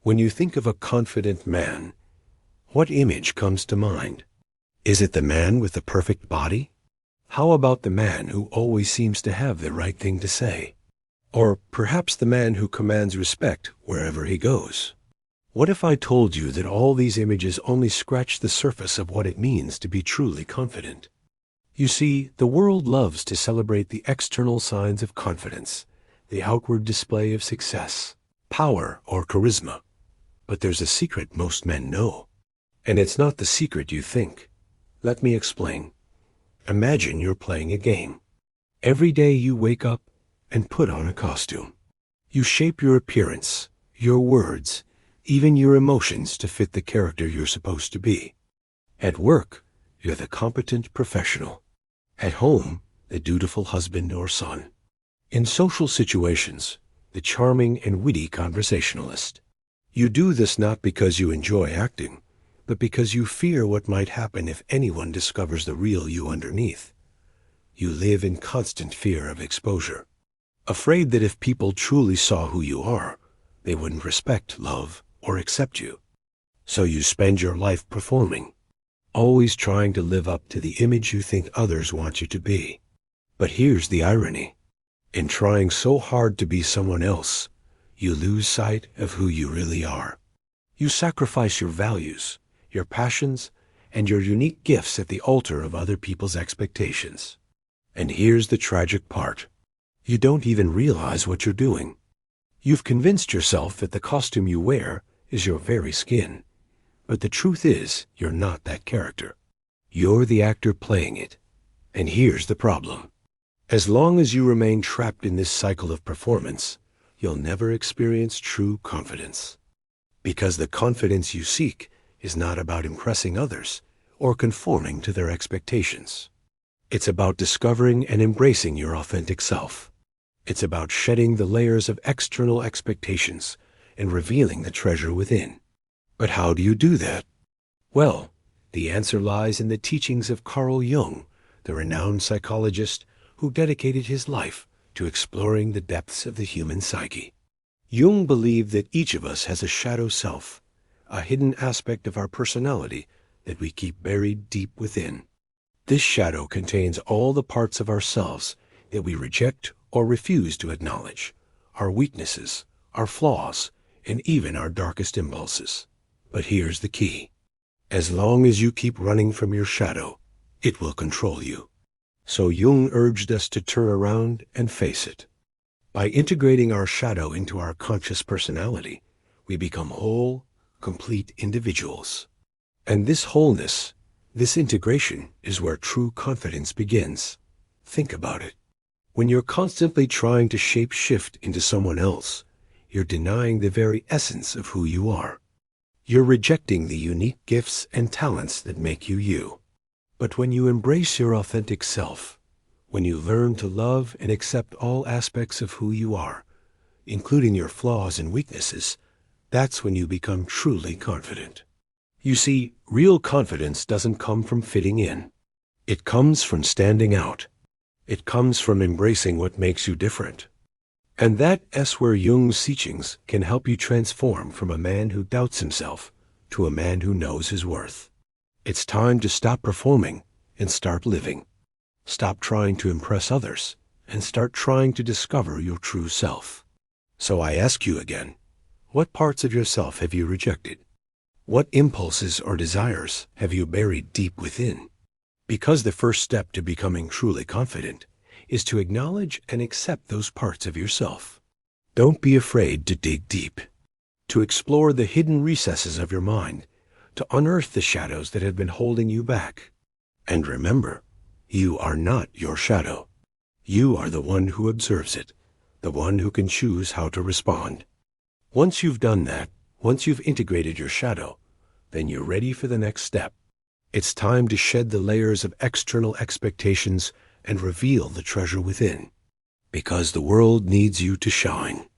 When you think of a confident man, what image comes to mind? Is it the man with the perfect body? How about the man who always seems to have the right thing to say? Or perhaps the man who commands respect wherever he goes? What if I told you that all these images only scratch the surface of what it means to be truly confident? You see, the world loves to celebrate the external signs of confidence, the outward display of success, power, or charisma. But there's a secret most men know. And it's not the secret you think. Let me explain. Imagine you're playing a game. Every day you wake up and put on a costume. You shape your appearance, your words, even your emotions to fit the character you're supposed to be. At work, you're the competent professional. At home, the dutiful husband or son. In social situations, the charming and witty conversationalist. You do this not because you enjoy acting, but because you fear what might happen if anyone discovers the real you underneath. You live in constant fear of exposure, afraid that if people truly saw who you are, they wouldn't respect, love, or accept you. So you spend your life performing, always trying to live up to the image you think others want you to be. But here's the irony. In trying so hard to be someone else, you lose sight of who you really are. You sacrifice your values, your passions, and your unique gifts at the altar of other people's expectations. And here's the tragic part. You don't even realize what you're doing. You've convinced yourself that the costume you wear is your very skin. But the truth is, you're not that character. You're the actor playing it. And here's the problem. As long as you remain trapped in this cycle of performance, you'll never experience true confidence. Because the confidence you seek is not about impressing others or conforming to their expectations. It's about discovering and embracing your authentic self. It's about shedding the layers of external expectations and revealing the treasure within. But how do you do that? Well, the answer lies in the teachings of Carl Jung, the renowned psychologist who dedicated his life to exploring the depths of the human psyche. Jung believed that each of us has a shadow self, a hidden aspect of our personality that we keep buried deep within. This shadow contains all the parts of ourselves that we reject or refuse to acknowledge, our weaknesses, our flaws, and even our darkest impulses. But here's the key. As long as you keep running from your shadow, it will control you. So Jung urged us to turn around and face it. By integrating our shadow into our conscious personality, we become whole, complete individuals. And this wholeness, this integration, is where true confidence begins. Think about it. When you're constantly trying to shape-shift into someone else, you're denying the very essence of who you are. You're rejecting the unique gifts and talents that make you you. But when you embrace your authentic self, when you learn to love and accept all aspects of who you are, including your flaws and weaknesses, that's when you become truly confident. You see, real confidence doesn't come from fitting in. It comes from standing out. It comes from embracing what makes you different. And that's where Jung's teachings can help you transform from a man who doubts himself to a man who knows his worth. It's time to stop performing and start living. Stop trying to impress others and start trying to discover your true self. So I ask you again, what parts of yourself have you rejected? What impulses or desires have you buried deep within? Because the first step to becoming truly confident is to acknowledge and accept those parts of yourself. Don't be afraid to dig deep, to explore the hidden recesses of your mind, to unearth the shadows that have been holding you back. And remember, you are not your shadow. You are the one who observes it, the one who can choose how to respond. Once you've done that, once you've integrated your shadow, then you're ready for the next step. It's time to shed the layers of external expectations and reveal the treasure within. Because the world needs you to shine.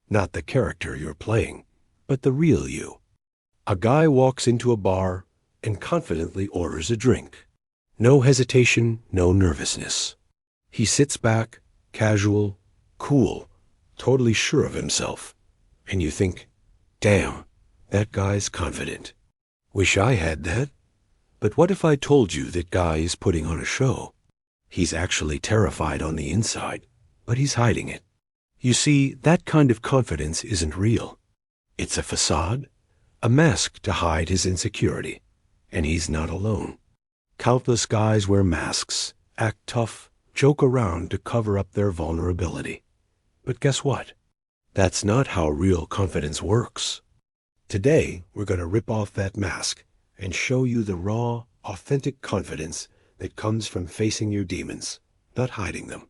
Not the character you're playing, but the real you. A guy walks into a bar and confidently orders a drink. No hesitation, no nervousness. He sits back, casual, cool, totally sure of himself. And you think, damn, That guy's confident. Wish I had that. But what if I told you that guy is putting on a show? He's actually terrified on the inside, but he's hiding it. You see, that kind of confidence isn't real. It's a facade, a mask to hide his insecurity. And he's not alone. Countless guys wear masks, act tough, joke around to cover up their vulnerability. But guess what? That's not how real confidence works. Today, we're going to rip off that mask and show you the raw, authentic confidence that comes from facing your demons, not hiding them.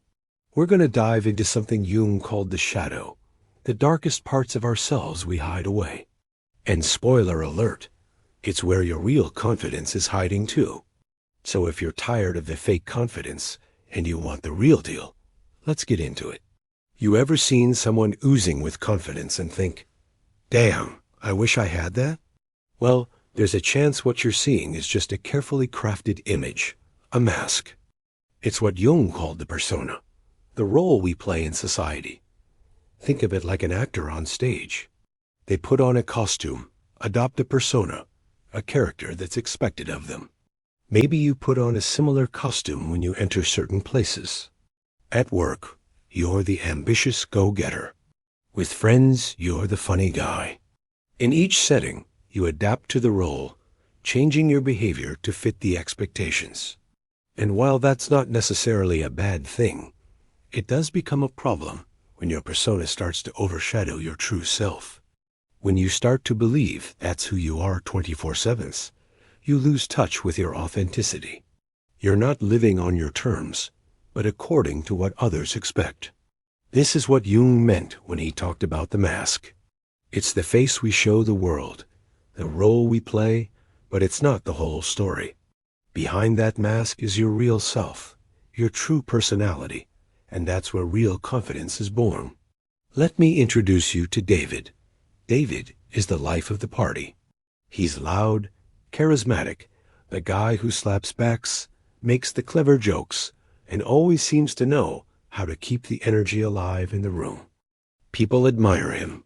We're going to dive into something Jung called the shadow, the darkest parts of ourselves we hide away. And spoiler alert, it's where your real confidence is hiding too. So if you're tired of the fake confidence and you want the real deal, let's get into it. You ever seen someone oozing with confidence and think, damn, I wish I had that? Well, there's a chance what you're seeing is just a carefully crafted image, a mask. It's what Jung called the persona, the role we play in society. Think of it like an actor on stage. They put on a costume, adopt a persona, a character that's expected of them. Maybe you put on a similar costume when you enter certain places. At work, you're the ambitious go-getter. With friends, you're the funny guy. In each setting, you adapt to the role, changing your behavior to fit the expectations. And while that's not necessarily a bad thing, it does become a problem when your persona starts to overshadow your true self. When you start to believe that's who you are 24/7, you lose touch with your authenticity. You're not living on your terms, but according to what others expect. This is what Jung meant when he talked about the mask. It's the face we show the world, the role we play, but it's not the whole story. Behind that mask is your real self, your true personality, and that's where real confidence is born. Let me introduce you to David. David is the life of the party. He's loud, charismatic, the guy who slaps backs, makes the clever jokes, and always seems to know how to keep the energy alive in the room. People admire him.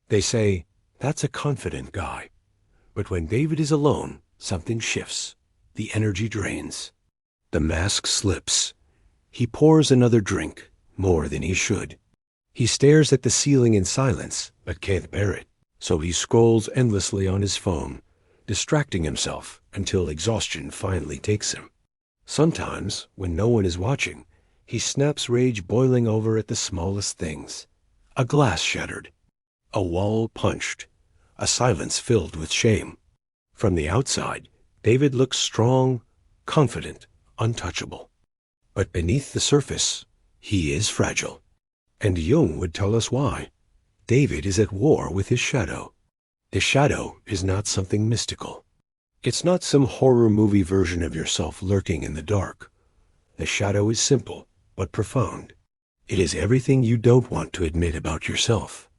They say, that's a confident guy. But when David is alone, something shifts. The energy drains. The mask slips. He pours another drink, more than he should. He stares at the ceiling in silence, but can't bear it. So he scrolls endlessly on his phone, distracting himself until exhaustion finally takes him. Sometimes, when no one is watching, he snaps rage boiling over at the smallest things. A glass shattered, a wall punched, a silence filled with shame. From the outside, David looks strong, confident, untouchable. But beneath the surface, he is fragile. And Jung would tell us why. David is at war with his shadow. The shadow is not something mystical. It's not some horror movie version of yourself lurking in the dark. The shadow is simple, but profound. It is everything you don't want to admit about yourself.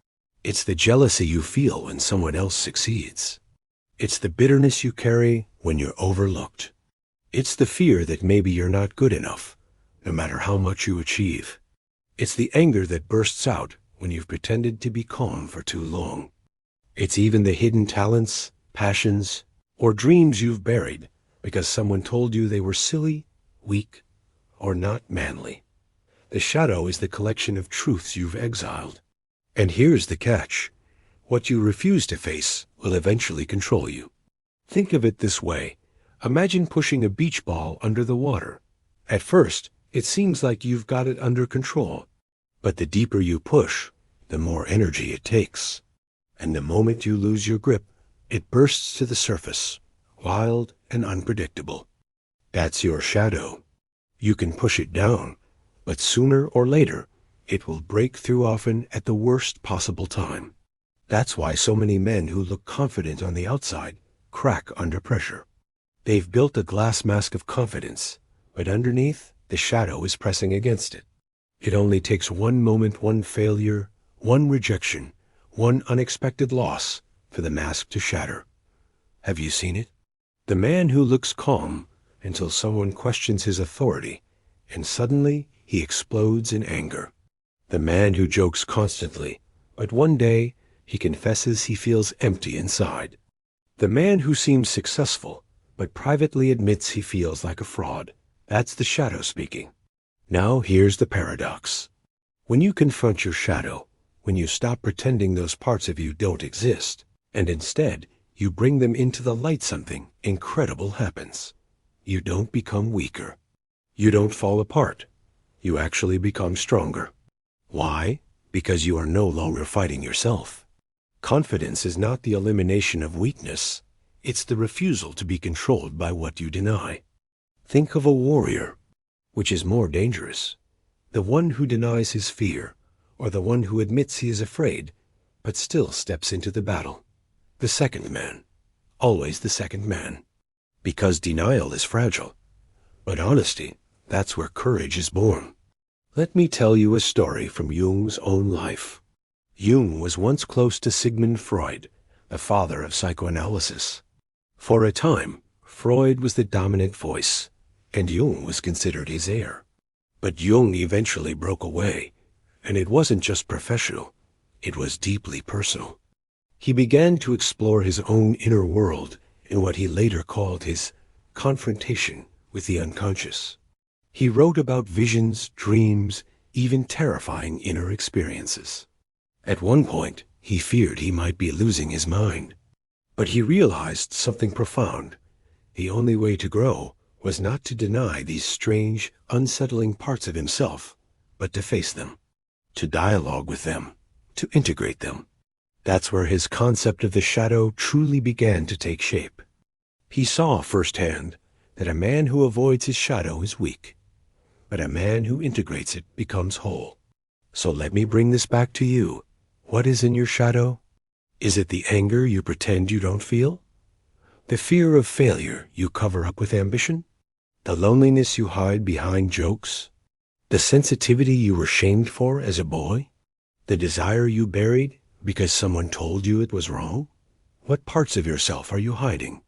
It's the jealousy you feel when someone else succeeds. It's the bitterness you carry when you're overlooked. It's the fear that maybe you're not good enough, no matter how much you achieve. It's the anger that bursts out when you've pretended to be calm for too long. It's even the hidden talents, passions, or dreams you've buried because someone told you they were silly, weak, or not manly. The shadow is the collection of truths you've exiled. And here's the catch. What you refuse to face will eventually control you. Think of it this way. Imagine pushing a beach ball under the water. At first, it seems like you've got it under control. But the deeper you push, the more energy it takes. And the moment you lose your grip, it bursts to the surface, wild and unpredictable. That's your shadow. You can push it down, but sooner or later, it will break through, often at the worst possible time. That's why so many men who look confident on the outside crack under pressure. They've built a glass mask of confidence, but underneath, the shadow is pressing against it. It only takes one moment, one failure, one rejection, one unexpected loss for the mask to shatter. Have you seen it? The man who looks calm until someone questions his authority, and suddenly he explodes in anger. The man who jokes constantly, but one day He confesses he feels empty inside. The man who seems successful, but privately admits he feels like a fraud. That's the shadow speaking. Now here's the paradox. When you confront your shadow, when you stop pretending those parts of you don't exist, and instead you bring them into the light, something incredible happens. You don't become weaker. You don't fall apart. You actually become stronger. Why? Because you are no longer fighting yourself. Confidence is not the elimination of weakness. It's the refusal to be controlled by what you deny. Think of a warrior. Which is more dangerous? The one who denies his fear, or the one who admits he is afraid, but still steps into the battle? The second man. Always the second man. Because denial is fragile. But honesty, that's where courage is born. Let me tell you a story from Jung's own life. Jung was once close to Sigmund Freud, the father of psychoanalysis. For a time, Freud was the dominant voice, and Jung was considered his heir. But Jung eventually broke away, and it wasn't just professional, it was deeply personal. He began to explore his own inner world in what he later called his confrontation with the unconscious. He wrote about visions, dreams, even terrifying inner experiences. At one point, he feared he might be losing his mind. But he realized something profound. The only way to grow was not to deny these strange, unsettling parts of himself, but to face them, to dialogue with them, to integrate them. That's where his concept of the shadow truly began to take shape. He saw firsthand that a man who avoids his shadow is weak, but a man who integrates it becomes whole. So let me bring this back to you. What is in your shadow? Is it the anger you pretend you don't feel? The fear of failure you cover up with ambition? The loneliness you hide behind jokes? The sensitivity you were shamed for as a boy? The desire you buried because someone told you it was wrong? What parts of yourself are you hiding?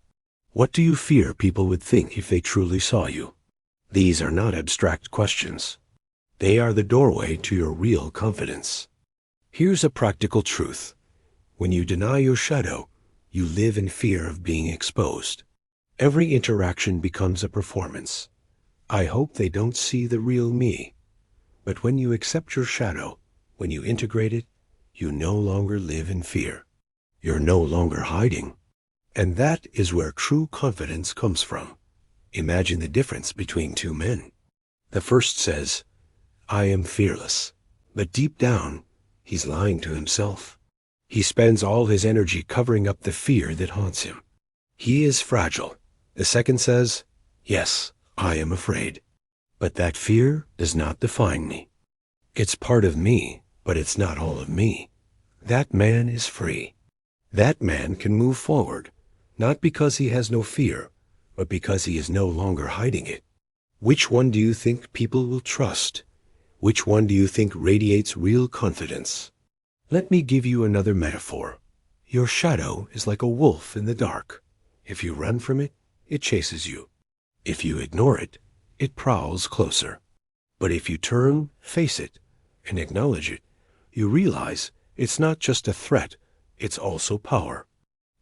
What do you fear people would think if they truly saw you? These are not abstract questions. They are the doorway to your real confidence. Here's a practical truth. When you deny your shadow, you live in fear of being exposed. Every interaction becomes a performance. I hope they don't see the real me. But when you accept your shadow, when you integrate it, you no longer live in fear. You're no longer hiding. And that is where true confidence comes from. Imagine the difference between two men. The first says, I am fearless. But deep down, he's lying to himself. He spends all his energy covering up the fear that haunts him. He is fragile. The second says, yes, I am afraid. But that fear does not define me. It's part of me, but it's not all of me. That man is free. That man can move forward, not because he has no fear, but because he is no longer hiding it. Which one do you think people will trust? Which one do you think radiates real confidence? Let me give you another metaphor. Your shadow is like a wolf in the dark. If you run from it, it chases you. If you ignore it, it prowls closer. But if you turn, face it, and acknowledge it, you realize it's not just a threat, it's also power.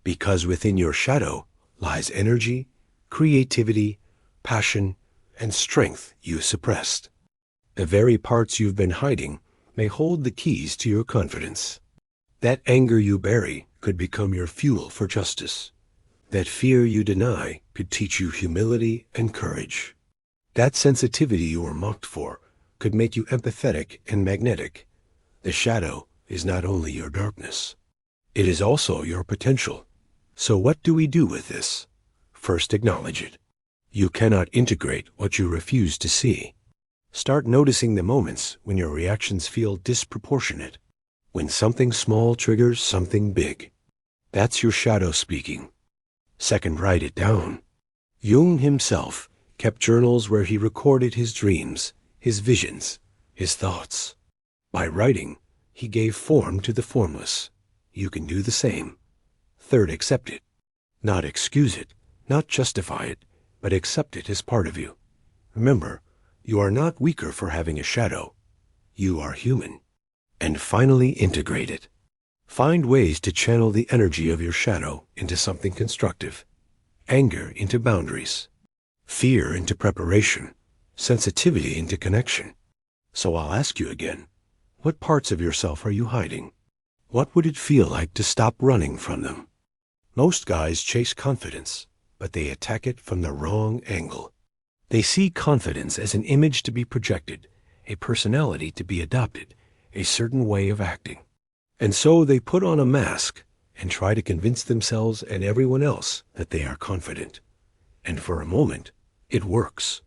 Because within your shadow lies energy, creativity, passion, and strength you suppressed. The very parts you've been hiding may hold the keys to your confidence. That anger you bury could become your fuel for justice. That fear you deny could teach you humility and courage. That sensitivity you were mocked for could make you empathetic and magnetic. The shadow is not only your darkness, it is also your potential. So what do we do with this? First, acknowledge it. You cannot integrate what you refuse to see. Start noticing the moments when your reactions feel disproportionate, when something small triggers something big. That's your shadow speaking. Second, write it down. Jung himself kept journals where he recorded his dreams, his visions, his thoughts. By writing, he gave form to the formless. You can do the same. Third, accept it. Not excuse it, not justify it, but accept it as part of you. Remember, you are not weaker for having a shadow. You are human. And finally, integrate it. Find ways to channel the energy of your shadow into something constructive, anger into boundaries, fear into preparation, sensitivity into connection. So I'll ask you again, what parts of yourself are you hiding? What would it feel like to stop running from them? Most guys chase confidence, but they attack it from the wrong angle. They see confidence as an image to be projected, a personality to be adopted, a certain way of acting. And so they put on a mask and try to convince themselves and everyone else that they are confident. And for a moment, it works.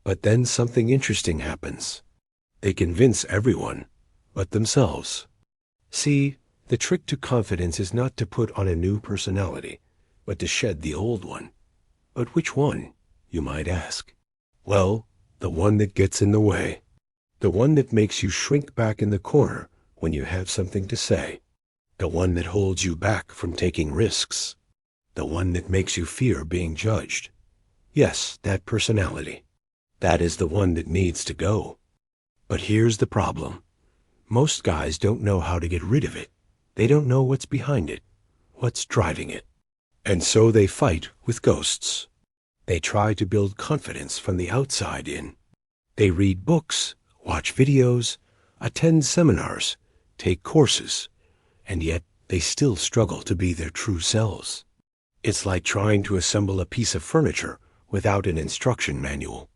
But then something interesting happens. They convince everyone but themselves. See, the trick to confidence is not to put on a new personality, but to shed the old one. But which one, you might ask? Well, the one that gets in the way. The one that makes you shrink back in the corner when you have something to say. The one that holds you back from taking risks. The one that makes you fear being judged. Yes, that personality. That is the one that needs to go. But here's the problem. Most guys don't know how to get rid of it. They don't know what's behind it, what's driving it. And so they fight with ghosts. They try to build confidence from the outside in. They read books, watch videos, attend seminars, take courses, and yet they still struggle to be their true selves. It's like trying to assemble a piece of furniture without an instruction manual.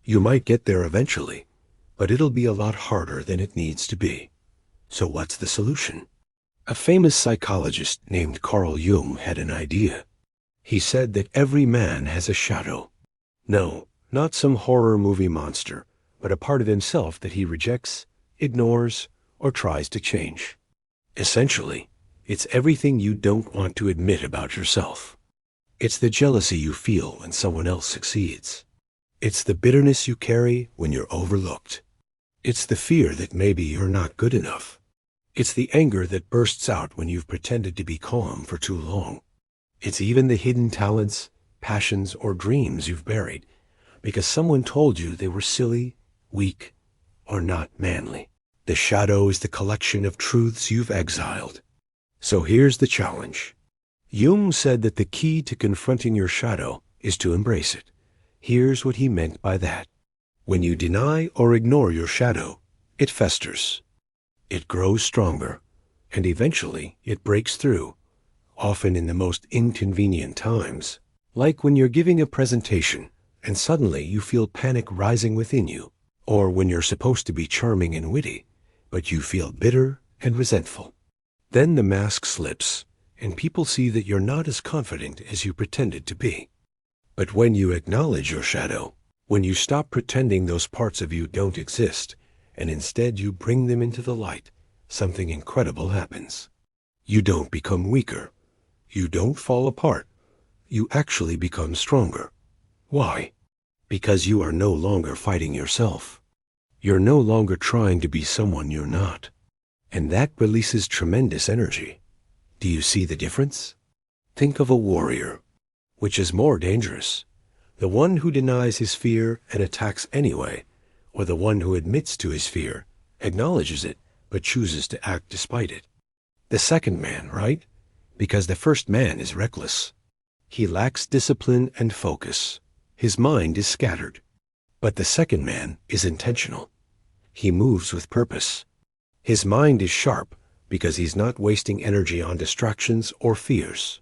You might get there eventually, but it'll be a lot harder than it needs to be. So what's the solution? A famous psychologist named Carl Jung had an idea. He said that every man has a shadow. No, not some horror movie monster, but a part of himself that he rejects, ignores, or tries to change. Essentially, it's everything you don't want to admit about yourself. It's the jealousy you feel when someone else succeeds. It's the bitterness you carry when you're overlooked. It's the fear that maybe you're not good enough. It's the anger that bursts out when you've pretended to be calm for too long. It's even the hidden talents, passions, or dreams you've buried because someone told you they were silly, weak, or not manly. The shadow is the collection of truths you've exiled. So here's the challenge. Jung said that the key to confronting your shadow is to embrace it. Here's what he meant by that. When you deny or ignore your shadow, it festers. It grows stronger, and eventually it breaks through, often in the most inconvenient times. Like when you're giving a presentation and suddenly you feel panic rising within you, or when you're supposed to be charming and witty, but you feel bitter and resentful. Then the mask slips, and people see that you're not as confident as you pretended to be. But when you acknowledge your shadow, when you stop pretending those parts of you don't exist, and instead you bring them into the light, something incredible happens. You don't become weaker. You don't fall apart. You actually become stronger. Why? Because you are no longer fighting yourself. You're no longer trying to be someone you're not. And that releases tremendous energy. Do you see the difference? Think of a warrior. Which is more dangerous? The one who denies his fear and attacks anyway, or the one who admits to his fear, acknowledges it, but chooses to act despite it? The second man, right? Because the first man is reckless. He lacks discipline and focus. His mind is scattered. But the second man is intentional. He moves with purpose. His mind is sharp because he's not wasting energy on distractions or fears.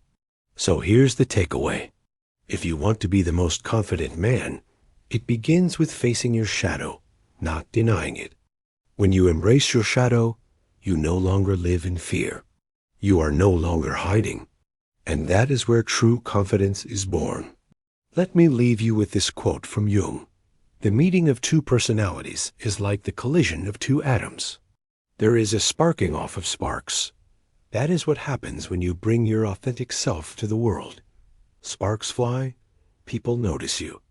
So here's the takeaway. If you want to be the most confident man, it begins with facing your shadow, not denying it. When you embrace your shadow, you no longer live in fear. You are no longer hiding. And that is where true confidence is born. Let me leave you with this quote from Jung. The meeting of two personalities is like the collision of two atoms. There is a sparking off of sparks. That is what happens when you bring your authentic self to the world. Sparks fly, people notice you.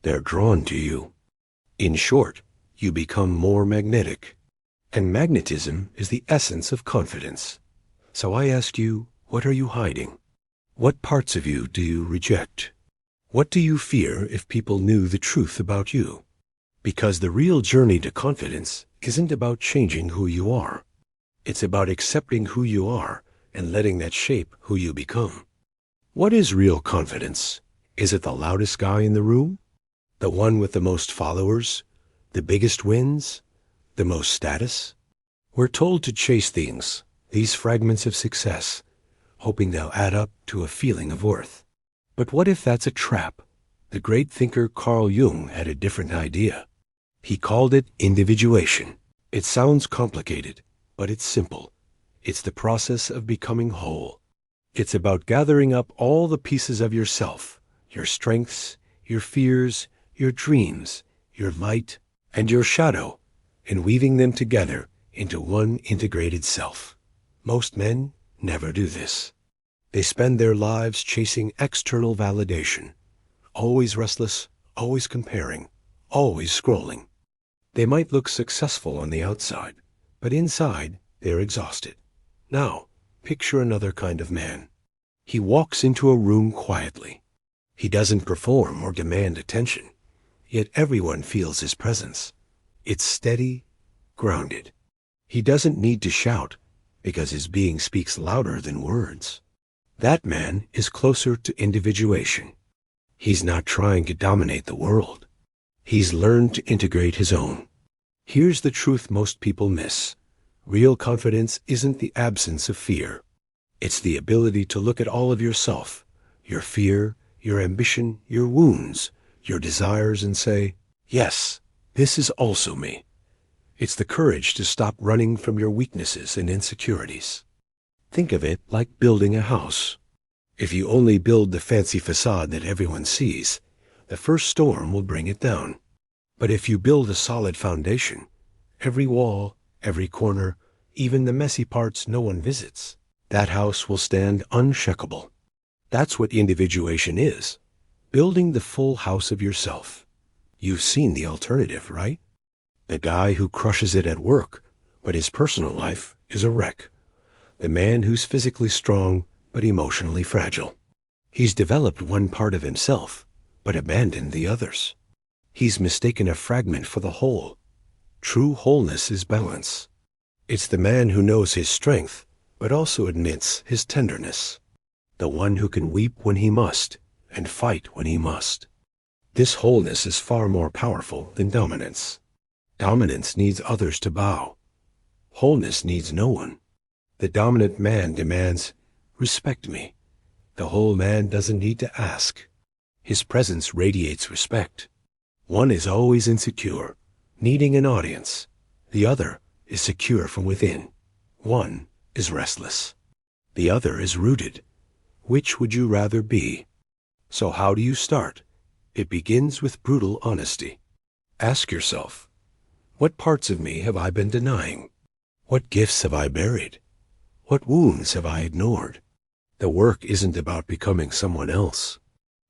They're drawn to you. In short, you become more magnetic. And magnetism is the essence of confidence. So I ask you, what are you hiding? What parts of you do you reject? What do you fear if people knew the truth about you? Because the real journey to confidence isn't about changing who you are. It's about accepting who you are and letting that shape who you become. What is real confidence? Is it the loudest guy in the room? The one with the most followers? The biggest wins? The most status? We're told to chase these fragments of success, hoping they'll add up to a feeling of worth. But what if that's a trap? The great thinker Carl Jung had a different idea. He called it individuation. It sounds complicated, but it's simple. It's the process of becoming whole. It's about gathering up all the pieces of yourself, your strengths, your fears, your dreams, your light, and your shadow, and weaving them together into one integrated self. Most men never do this. They spend their lives chasing external validation, always restless, always comparing, always scrolling. They might look successful on the outside, but inside they're exhausted. Now, picture another kind of man. He walks into a room quietly. He doesn't perform or demand attention, yet everyone feels his presence. It's steady, grounded. He doesn't need to shout, because his being speaks louder than words. That man is closer to individuation. He's not trying to dominate the world. He's learned to integrate his own. Here's the truth most people miss. Real confidence isn't the absence of fear. It's the ability to look at all of yourself, your fear, your ambition, your wounds, your desires, and say, yes, this is also me. It's the courage to stop running from your weaknesses and insecurities. Think of it like building a house. If you only build the fancy facade that everyone sees, the first storm will bring it down. But if you build a solid foundation, every wall, every corner, even the messy parts no one visits, that house will stand unshakable. That's what individuation is, building the full house of yourself. You've seen the alternative, right? The guy who crushes it at work, but his personal life is a wreck. The man who's physically strong, but emotionally fragile. He's developed one part of himself, but abandoned the others. He's mistaken a fragment for the whole. True wholeness is balance. It's the man who knows his strength, but also admits his tenderness. The one who can weep when he must, and fight when he must. This wholeness is far more powerful than dominance. Dominance needs others to bow. Wholeness needs no one. The dominant man demands, respect me. The whole man doesn't need to ask. His presence radiates respect. One is always insecure, needing an audience. The other is secure from within. One is restless. The other is rooted. Which would you rather be? So how do you start? It begins with brutal honesty. Ask yourself, what parts of me have I been denying? What gifts have I buried? What wounds have I ignored? The work isn't about becoming someone else.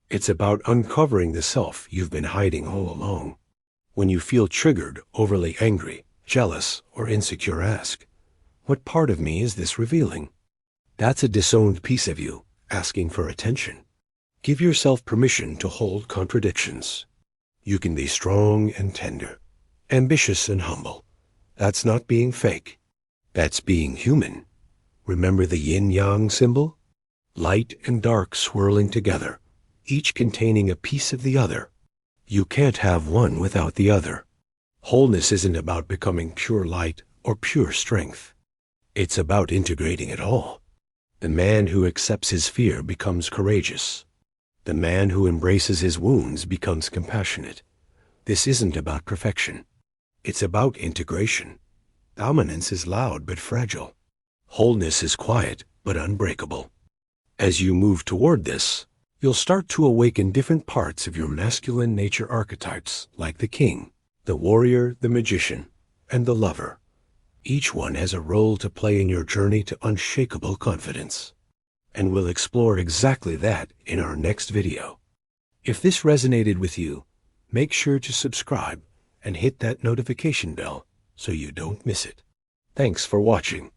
It's about uncovering the self you've been hiding all along. When you feel triggered, overly angry, jealous, or insecure, ask, what part of me is this revealing? That's a disowned piece of you, asking for attention. Give yourself permission to hold contradictions. You can be strong and tender, ambitious and humble. That's not being fake. That's being human. Remember the yin-yang symbol? Light and dark swirling together, each containing a piece of the other. You can't have one without the other. Wholeness isn't about becoming pure light or pure strength. It's about integrating it all. The man who accepts his fear becomes courageous. The man who embraces his wounds becomes compassionate. This isn't about perfection. It's about integration. Dominance is loud but fragile. Wholeness is quiet but unbreakable. As you move toward this, you'll start to awaken different parts of your masculine nature archetypes, like the king, the warrior, the magician, and the lover. Each one has a role to play in your journey to unshakable confidence. And we'll explore exactly that in our next video. If this resonated with you, make sure to subscribe and hit that notification bell so you don't miss it. Thanks for watching.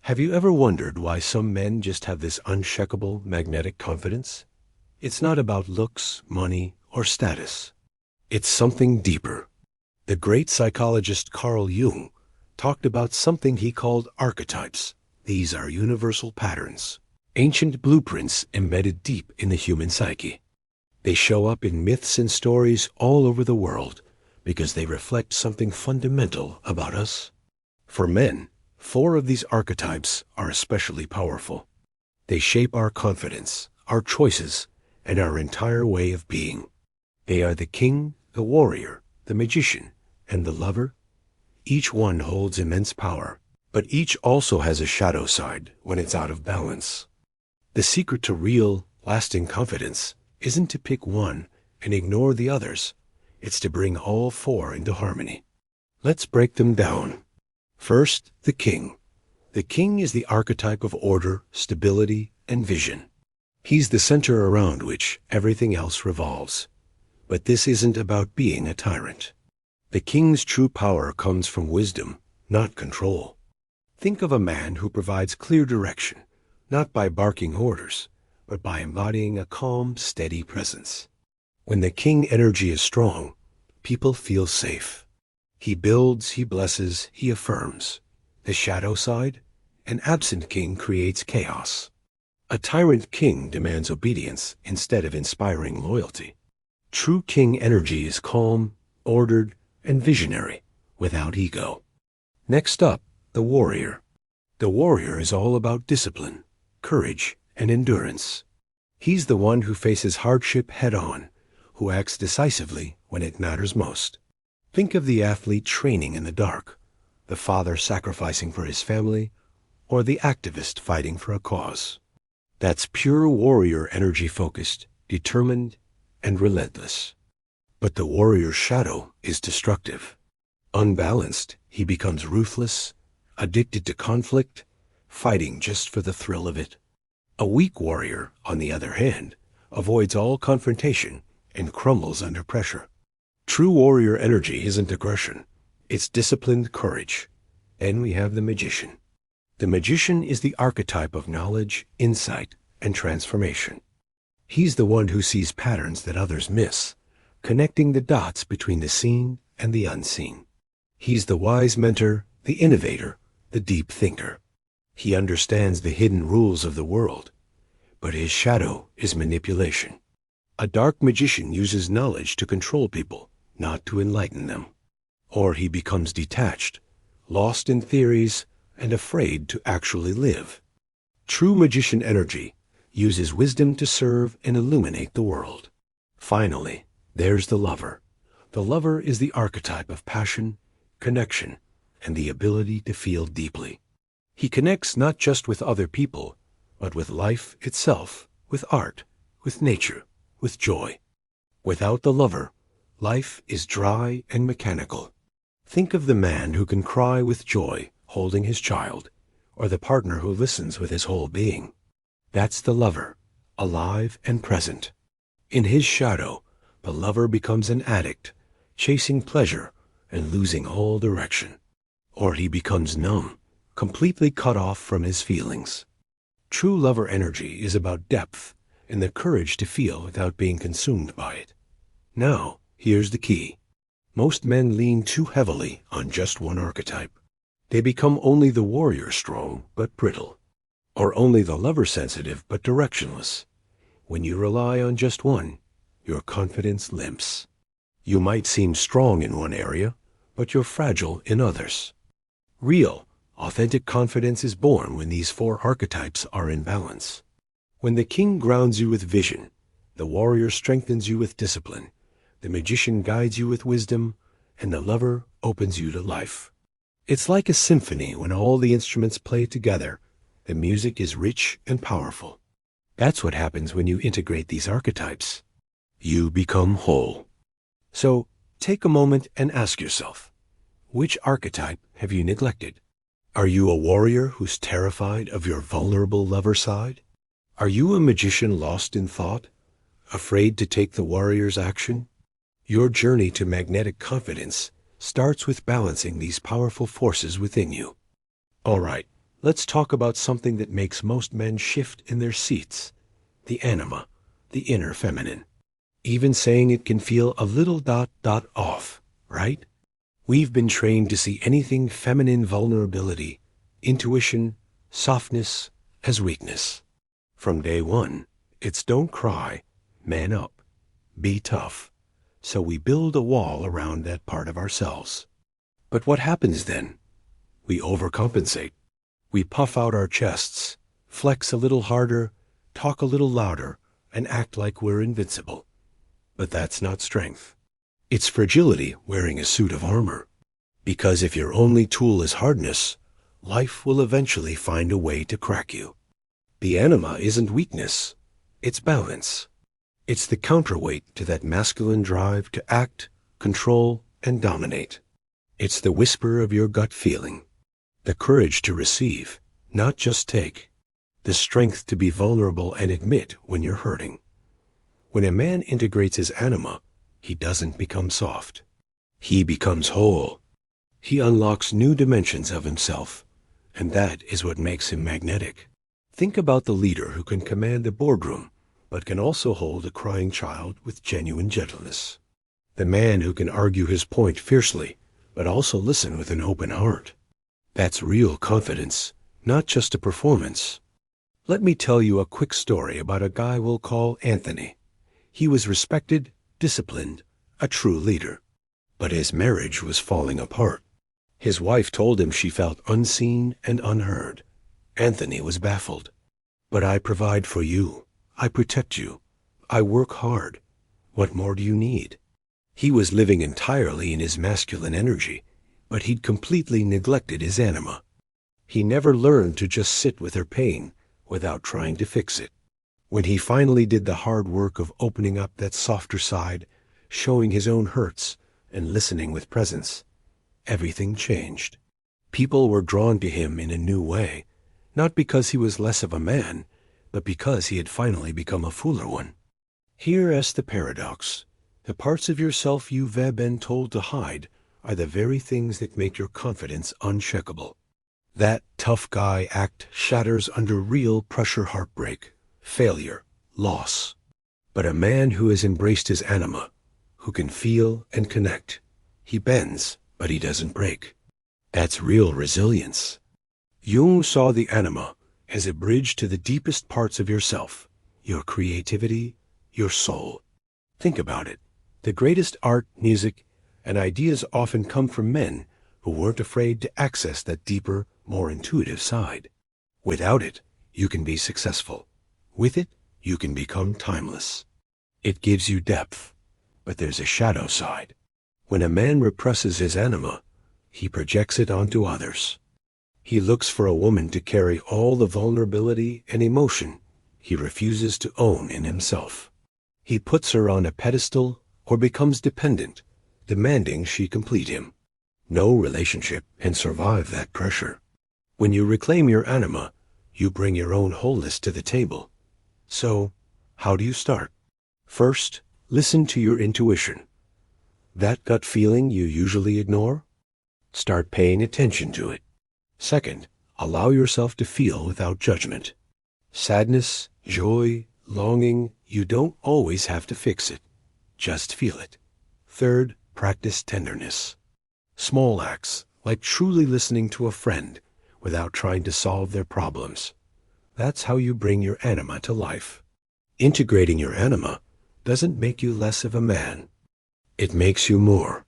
Have you ever wondered why some men just have this unshakable magnetic confidence? It's not about looks, money, or status. It's something deeper. The great psychologist Carl Jung talked about something he called archetypes. These are universal patterns, ancient blueprints embedded deep in the human psyche. They show up in myths and stories all over the world because they reflect something fundamental about us. For men, 4 of these archetypes are especially powerful. They shape our confidence, our choices, and our entire way of being. They are the king, the warrior, the magician, and the lover. Each one holds immense power, but each also has a shadow side when it's out of balance. The secret to real, lasting confidence isn't to pick one and ignore the others. It's to bring all 4 into harmony. Let's break them down. First, the king. The king is the archetype of order, stability, and vision. He's the center around which everything else revolves. But this isn't about being a tyrant. The king's true power comes from wisdom, not control. Think of a man who provides clear direction, not by barking orders, but by embodying a calm, steady presence. When the king energy is strong, people feel safe. He builds, he blesses, he affirms. The shadow side, an absent king creates chaos. A tyrant king demands obedience instead of inspiring loyalty. True king energy is calm, ordered, and visionary, without ego. Next up, the warrior. The warrior is all about discipline, courage, and endurance. He's the one who faces hardship head-on, who acts decisively when it matters most. Think of the athlete training in the dark, the father sacrificing for his family, or the activist fighting for a cause. That's pure warrior energy, focused, determined, and relentless. But the warrior's shadow is destructive. Unbalanced, he becomes ruthless, addicted to conflict, fighting just for the thrill of it. A weak warrior, on the other hand, avoids all confrontation and crumbles under pressure. True warrior energy isn't aggression, it's disciplined courage. And we have the magician. The magician is the archetype of knowledge, insight, and transformation. He's the one who sees patterns that others miss, connecting the dots between the seen and the unseen. He's the wise mentor, the innovator, the deep thinker. He understands the hidden rules of the world, but his shadow is manipulation. A dark magician uses knowledge to control people, not to enlighten them. Or he becomes detached, lost in theories, and afraid to actually live. True magician energy uses wisdom to serve and illuminate the world. Finally, there's the lover. The lover is the archetype of passion, connection, and the ability to feel deeply. He connects not just with other people, but with life itself, with art, with nature, with joy. Without the lover, life is dry and mechanical. Think of the man who can cry with joy holding his child, or the partner who listens with his whole being. That's the lover, alive and present. In his shadow, the lover becomes an addict, chasing pleasure and losing all direction. Or he becomes numb, completely cut off from his feelings. True lover energy is about depth and the courage to feel without being consumed by it. Now, here's the key. Most men lean too heavily on just one archetype. They become only the warrior strong but brittle, or only the lover sensitive but directionless. When you rely on just one, your confidence limps. You might seem strong in one area, but you're fragile in others. Real, authentic confidence is born when these 4 archetypes are in balance. When the king grounds you with vision, the warrior strengthens you with discipline, the magician guides you with wisdom, and the lover opens you to life. It's like a symphony when all the instruments play together. The music is rich and powerful. That's what happens when you integrate these archetypes. You become whole. So, take a moment and ask yourself, which archetype have you neglected? Are you a warrior who's terrified of your vulnerable lover side? Are you a magician lost in thought, afraid to take the warrior's action? Your journey to magnetic confidence starts with balancing these powerful forces within you. All right, let's talk about something that makes most men shift in their seats, the anima, the inner feminine. Even saying it can feel a little off, right? We've been trained to see anything feminine vulnerability, intuition, softness as weakness. From day one, it's don't cry, man up, be tough. So we build a wall around that part of ourselves. But what happens then? We overcompensate. We puff out our chests, flex a little harder, talk a little louder, and act like we're invincible. But that's not strength. It's fragility wearing a suit of armor. Because if your only tool is hardness, life will eventually find a way to crack you. The anima isn't weakness, it's balance. It's the counterweight to that masculine drive to act, control, and dominate. It's the whisper of your gut feeling, the courage to receive, not just take, the strength to be vulnerable and admit when you're hurting. When a man integrates his anima, he doesn't become soft. He becomes whole. He unlocks new dimensions of himself, and that is what makes him magnetic. Think about the leader who can command the boardroom, but can also hold a crying child with genuine gentleness. The man who can argue his point fiercely, but also listen with an open heart. That's real confidence, not just a performance. Let me tell you a quick story about a guy we'll call Anthony. He was respected, disciplined, a true leader. But his marriage was falling apart. His wife told him she felt unseen and unheard. Anthony was baffled. But I provide for you. I protect you. I work hard. What more do you need? He was living entirely in his masculine energy, but he'd completely neglected his anima. He never learned to just sit with her pain without trying to fix it. When he finally did the hard work of opening up that softer side, showing his own hurts, and listening with presence, everything changed. People were drawn to him in a new way, not because he was less of a man, but because he had finally become a fuller one. Here is the paradox. The parts of yourself you've been told to hide are the very things that make your confidence unshakable. That tough guy act shatters under real pressure, heartbreak, failure, loss. But a man who has embraced his anima, who can feel and connect, he bends, but he doesn't break. That's real resilience. Jung saw the anima as a bridge to the deepest parts of yourself, your creativity, your soul. Think about it. The greatest art, music, and ideas often come from men who weren't afraid to access that deeper, more intuitive side. Without it, you can be successful. With it, you can become timeless. It gives you depth, but there's a shadow side. When a man represses his anima, he projects it onto others. He looks for a woman to carry all the vulnerability and emotion he refuses to own in himself. He puts her on a pedestal or becomes dependent, demanding she complete him. No relationship can survive that pressure. When you reclaim your anima, you bring your own wholeness to the table. So, how do you start? First, listen to your intuition. That gut feeling you usually ignore? Start paying attention to it. Second, allow yourself to feel without judgment. Sadness, joy, longing, you don't always have to fix it. Just feel it. Third, practice tenderness. Small acts, like truly listening to a friend without trying to solve their problems. That's how you bring your anima to life. Integrating your anima doesn't make you less of a man. It makes you more.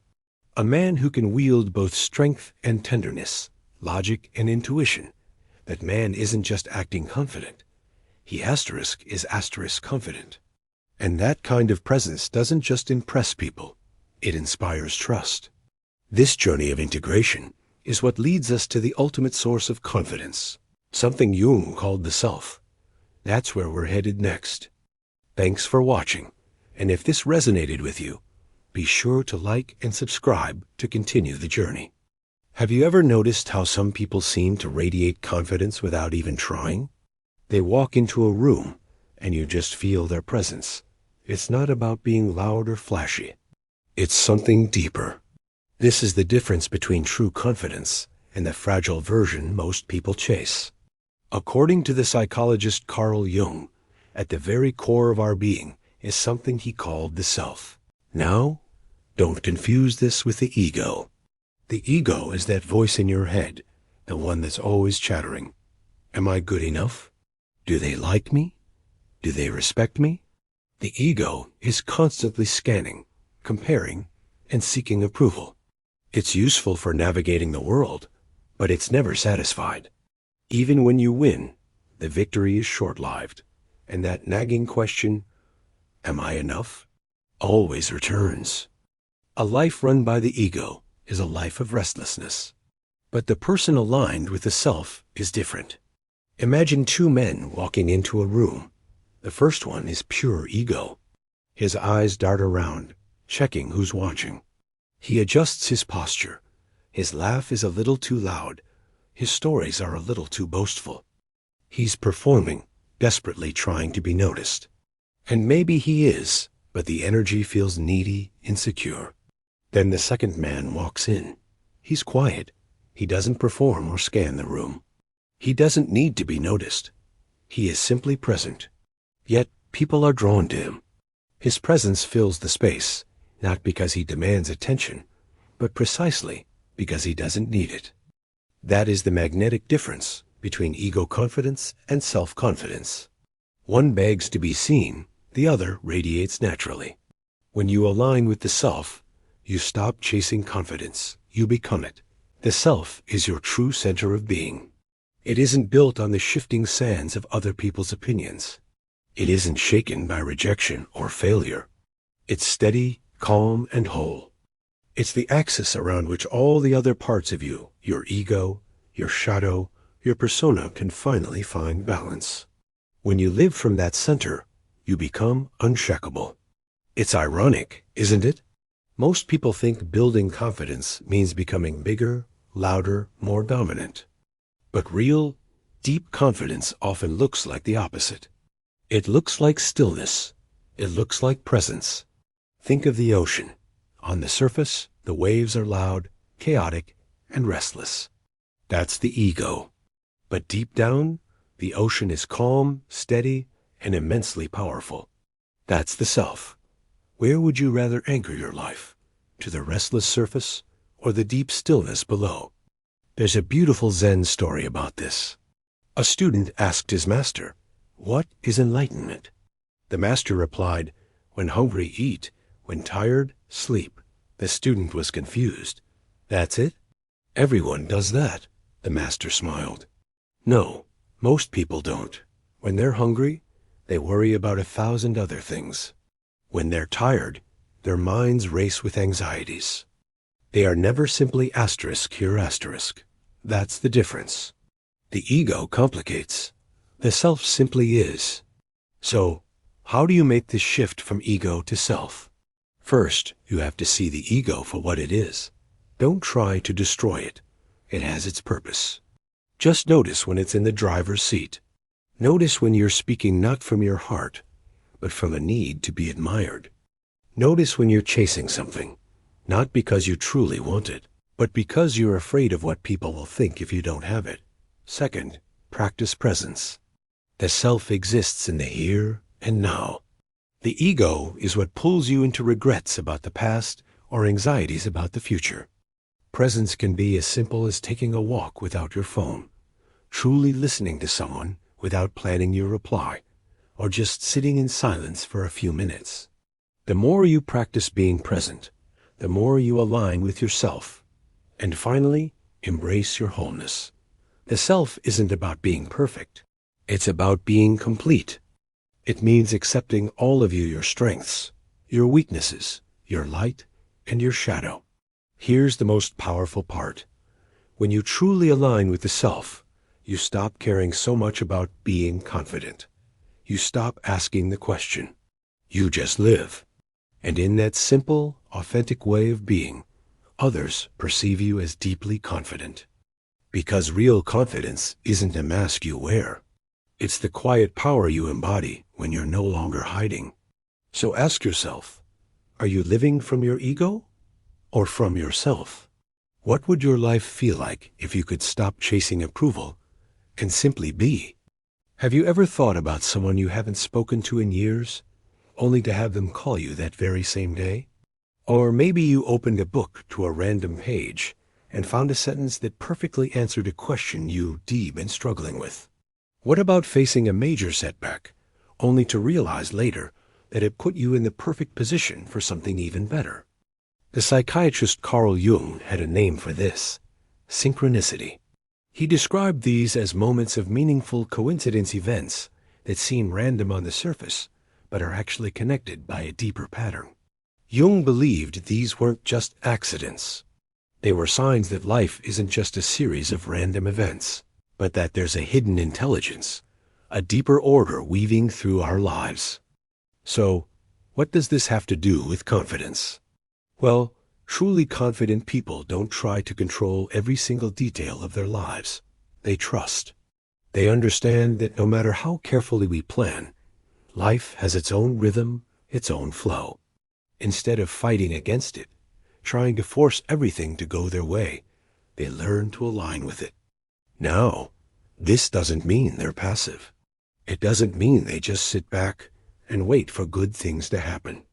A man who can wield both strength and tenderness, logic and intuition. That man isn't just acting confident. He is confident. And that kind of presence doesn't just impress people. It inspires trust. This journey of integration is what leads us to the ultimate source of confidence, something Jung called the self. That's where we're headed next. Thanks for watching, and if this resonated with you, be sure to like and subscribe to continue the journey. Have you ever noticed how some people seem to radiate confidence without even trying? They walk into a room, and you just feel their presence. It's not about being loud or flashy. It's something deeper. This is the difference between true confidence and the fragile version most people chase. According to the psychologist Carl Jung, at the very core of our being is something he called the self. Now, don't confuse this with the ego. The ego is that voice in your head, the one that's always chattering. Am I good enough? Do they like me? Do they respect me? The ego is constantly scanning, comparing, and seeking approval. It's useful for navigating the world, but it's never satisfied. Even when you win, the victory is short-lived, and that nagging question, am I enough, always returns. A life run by the ego is a life of restlessness. But the person aligned with the self is different. Imagine two men walking into a room. The first one is pure ego. His eyes dart around, checking who's watching. He adjusts his posture. His laugh is a little too loud. His stories are a little too boastful. He's performing, desperately trying to be noticed. And maybe he is, but the energy feels needy, insecure. Then the second man walks in. He's quiet. He doesn't perform or scan the room. He doesn't need to be noticed. He is simply present. Yet people are drawn to him. His presence fills the space, not because he demands attention, but precisely because he doesn't need it. That is the magnetic difference between ego confidence and self-confidence. One begs to be seen, the other radiates naturally. When you align with the self, you stop chasing confidence, you become it. The self is your true center of being. It isn't built on the shifting sands of other people's opinions. It isn't shaken by rejection or failure. It's steady, calm, and whole. It's the axis around which all the other parts of you, your ego, your shadow, your persona, can finally find balance. When you live from that center, you become unshakable. It's ironic, isn't it? Most people think building confidence means becoming bigger, louder, more dominant. But real, deep confidence often looks like the opposite. It looks like stillness. It looks like presence. Think of the ocean. On the surface, the waves are loud, chaotic, and restless. That's the ego. But deep down, the ocean is calm, steady, and immensely powerful. That's the self. Where would you rather anchor your life? To the restless surface or the deep stillness below? There's a beautiful Zen story about this. A student asked his master, "What is enlightenment?" The master replied, "When hungry, eat. When tired, sleep." The student was confused. "That's it? Everyone does that." The master smiled. "No, most people don't. When they're hungry, they worry about 1,000 other things. When they're tired, their minds race with anxieties. They are never simply asterisk here asterisk. That's the difference. The ego complicates. The self simply is. So, how do you make this shift from ego to self? First, you have to see the ego for what it is. Don't try to destroy it. It has its purpose. Just notice when it's in the driver's seat. Notice when you're speaking not from your heart, but from a need to be admired. Notice when you're chasing something, not because you truly want it, but because you're afraid of what people will think if you don't have it. Second, practice presence. The self exists in the here and now. The ego is what pulls you into regrets about the past or anxieties about the future. Presence can be as simple as taking a walk without your phone, truly listening to someone without planning your reply, or just sitting in silence for a few minutes. The more you practice being present, the more you align with yourself. And finally, embrace your wholeness. The self isn't about being perfect. It's about being complete. It means accepting all of you, your strengths, your weaknesses, your light, and your shadow. Here's the most powerful part. When you truly align with the self, you stop caring so much about being confident. You stop asking the question. You just live. And in that simple, authentic way of being, others perceive you as deeply confident. Because real confidence isn't a mask you wear. It's the quiet power you embody when you're no longer hiding. So ask yourself, are you living from your ego or from yourself? What would your life feel like if you could stop chasing approval and simply be? Have you ever thought about someone you haven't spoken to in years, only to have them call you that very same day? Or maybe you opened a book to a random page and found a sentence that perfectly answered a question you've been struggling with. What about facing a major setback, only to realize later that it put you in the perfect position for something even better? The psychiatrist Carl Jung had a name for this: synchronicity. He described these as moments of meaningful coincidence, events that seem random on the surface, but are actually connected by a deeper pattern. Jung believed these weren't just accidents. They were signs that life isn't just a series of random events, but that there's a hidden intelligence, a deeper order weaving through our lives. So, what does this have to do with confidence? Well, truly confident people don't try to control every single detail of their lives. They trust. They understand that no matter how carefully we plan, life has its own rhythm, its own flow. Instead of fighting against it, trying to force everything to go their way, they learn to align with it. Now, this doesn't mean they're passive. It doesn't mean they just sit back and wait for good things to happen.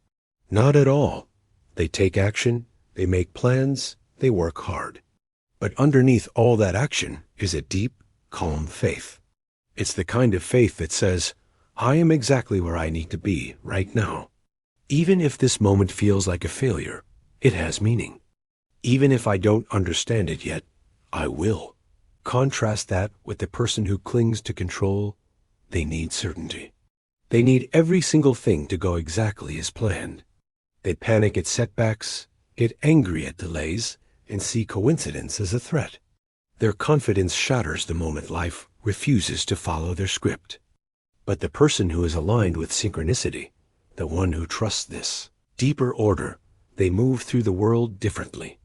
Not at all. They take action, they make plans, they work hard. But underneath all that action is a deep, calm faith. It's the kind of faith that says, I am exactly where I need to be right now. Even if this moment feels like a failure, it has meaning. Even if I don't understand it yet, I will. Contrast that with the person who clings to control. They need certainty. They need every single thing to go exactly as planned. They panic at setbacks, get angry at delays, and see coincidence as a threat. Their confidence shatters the moment life refuses to follow their script. But the person who is aligned with synchronicity, the one who trusts this deeper order, they move through the world differently.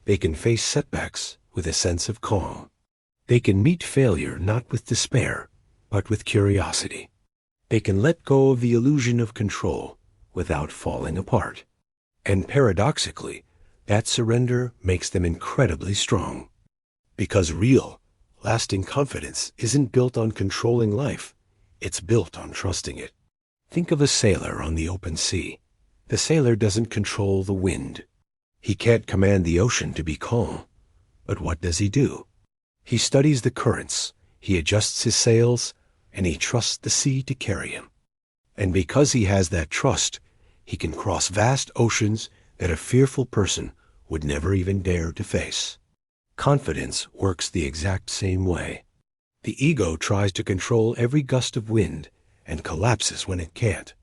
They can face setbacks with a sense of calm. They can meet failure not with despair, but with curiosity. They can let go of the illusion of control without falling apart. And paradoxically, that surrender makes them incredibly strong. Because real, lasting confidence isn't built on controlling life, it's built on trusting it. Think of a sailor on the open sea. The sailor doesn't control the wind. He can't command the ocean to be calm. But what does he do? He studies the currents, he adjusts his sails, and he trusts the sea to carry him. And because he has that trust, he can cross vast oceans that a fearful person would never even dare to face. Confidence works the exact same way. The ego tries to control every gust of wind and collapses when it can't.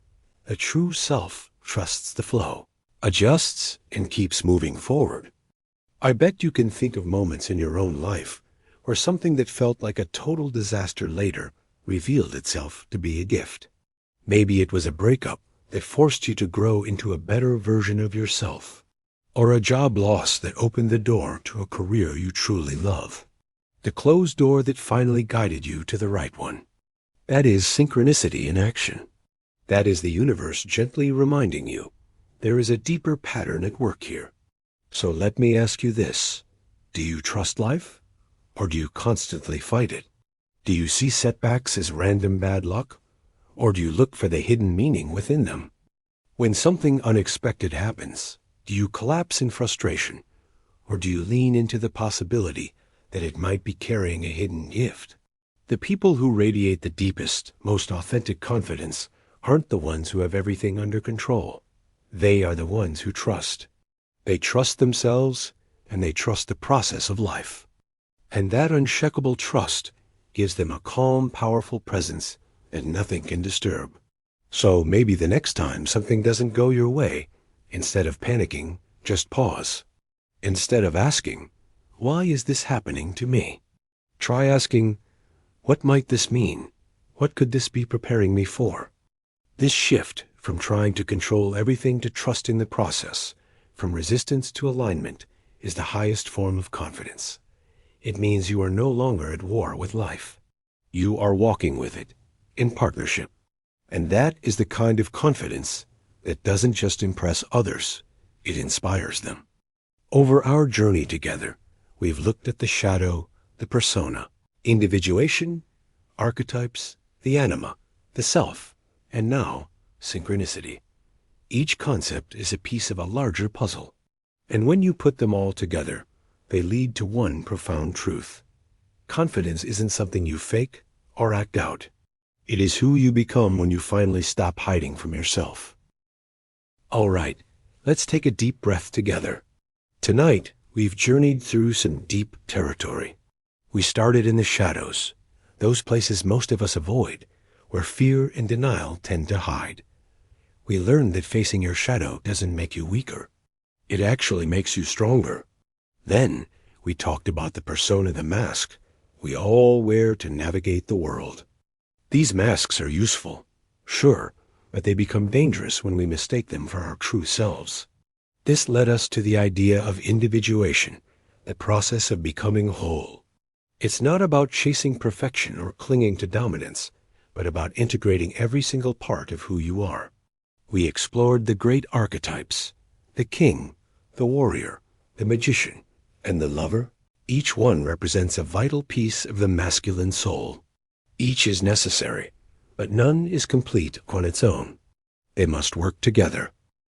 A true self trusts the flow, adjusts, and keeps moving forward. I bet you can think of moments in your own life where something that felt like a total disaster later revealed itself to be a gift. Maybe it was a breakup that forced you to grow into a better version of yourself, or a job loss that opened the door to a career you truly love. The closed door that finally guided you to the right one. That is synchronicity in action. That is the universe gently reminding you there is a deeper pattern at work here. So let me ask you this: do you trust life, or do you constantly fight it? Do you see setbacks as random bad luck, or do you look for the hidden meaning within them? When something unexpected happens, do you collapse in frustration, or do you lean into the possibility that it might be carrying a hidden gift? The people who radiate the deepest, most authentic confidence aren't the ones who have everything under control. They are the ones who trust. They trust themselves, and they trust the process of life. And that unshakable trust gives them a calm, powerful presence that nothing can disturb. So maybe the next time something doesn't go your way, instead of panicking, just pause. Instead of asking, why is this happening to me? Try asking, what might this mean? What could this be preparing me for? This shift from trying to control everything to trusting the process, from resistance to alignment, is the highest form of confidence. It means you are no longer at war with life. You are walking with it, in partnership. And that is the kind of confidence that doesn't just impress others, it inspires them. Over our journey together, we've looked at the shadow, the persona, individuation, archetypes, the anima, the self, and now, synchronicity. Each concept is a piece of a larger puzzle. And when you put them all together, they lead to one profound truth. Confidence isn't something you fake or act out. It is who you become when you finally stop hiding from yourself. All right, let's take a deep breath together. Tonight, we've journeyed through some deep territory. We started in the shadows, those places most of us avoid, where fear and denial tend to hide. We learned that facing your shadow doesn't make you weaker. It actually makes you stronger. Then, we talked about the persona, the mask we all wear to navigate the world. These masks are useful, sure, but they become dangerous when we mistake them for our true selves. This led us to the idea of individuation, the process of becoming whole. It's not about chasing perfection or clinging to dominance, but about integrating every single part of who you are. We explored the great archetypes, the king, the warrior, the magician, and the lover. Each one represents a vital piece of the masculine soul. Each is necessary, but none is complete on its own. They must work together.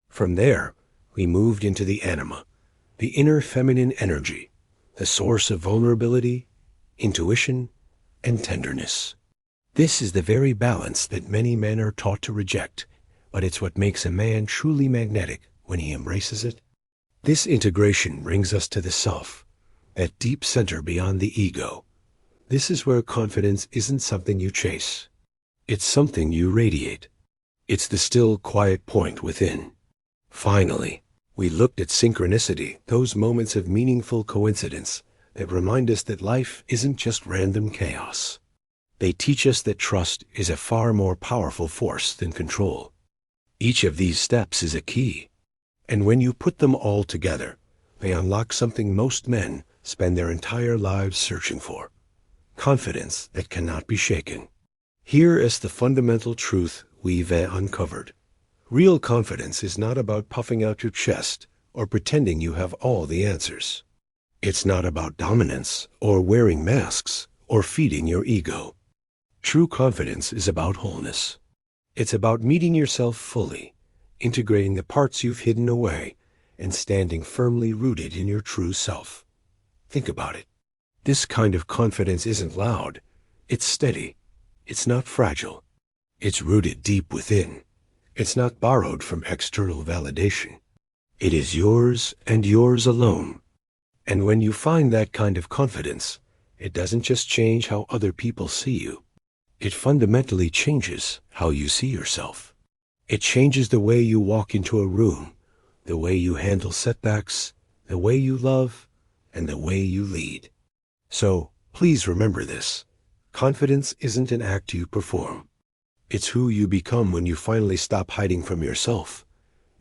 From there, we moved into the anima, the inner feminine energy, the source of vulnerability, intuition, and tenderness. This is the very balance that many men are taught to reject, but it's what makes a man truly magnetic when he embraces it. This integration brings us to the self, that deep center beyond the ego. This is where confidence isn't something you chase. It's something you radiate. It's the still, quiet point within. Finally, we looked at synchronicity, those moments of meaningful coincidence that remind us that life isn't just random chaos. They teach us that trust is a far more powerful force than control. Each of these steps is a key, and when you put them all together, they unlock something most men spend their entire lives searching for: confidence that cannot be shaken. Here is the fundamental truth we've uncovered. Real confidence is not about puffing out your chest or pretending you have all the answers. It's not about dominance or wearing masks or feeding your ego. True confidence is about wholeness. It's about meeting yourself fully, integrating the parts you've hidden away, and standing firmly rooted in your true self. Think about it. This kind of confidence isn't loud. It's steady. It's not fragile. It's rooted deep within. It's not borrowed from external validation. It is yours and yours alone. And when you find that kind of confidence, it doesn't just change how other people see you. It fundamentally changes how you see yourself. It changes the way you walk into a room, the way you handle setbacks, the way you love, and the way you lead. So, please remember this. Confidence isn't an act you perform. It's who you become when you finally stop hiding from yourself.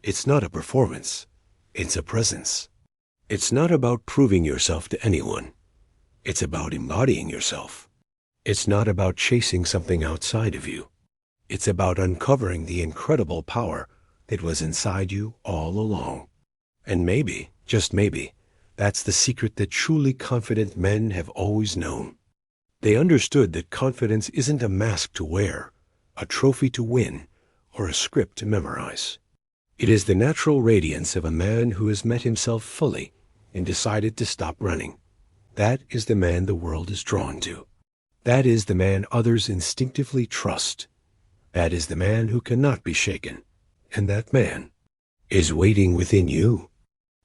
It's not a performance. It's a presence. It's not about proving yourself to anyone. It's about embodying yourself. It's not about chasing something outside of you. It's about uncovering the incredible power that was inside you all along. And maybe, just maybe, that's the secret that truly confident men have always known. They understood that confidence isn't a mask to wear, a trophy to win, or a script to memorize. It is the natural radiance of a man who has met himself fully and decided to stop running. That is the man the world is drawn to. That is the man others instinctively trust. That is the man who cannot be shaken. And that man is waiting within you.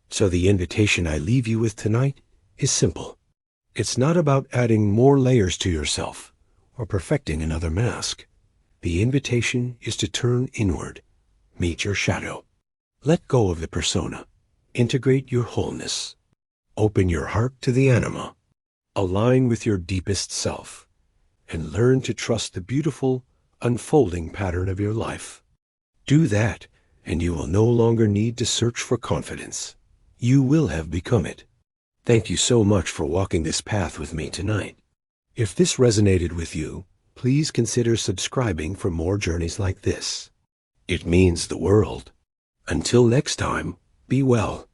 So the invitation I leave you with tonight is simple. It's not about adding more layers to yourself or perfecting another mask. The invitation is to turn inward, meet your shadow. Let go of the persona. Integrate your wholeness. Open your heart to the anima. Align with your deepest self. And learn to trust the beautiful, unfolding pattern of your life. Do that, and you will no longer need to search for confidence. You will have become it. Thank you so much for walking this path with me tonight. If this resonated with you, please consider subscribing for more journeys like this. It means the world. Until next time, be well.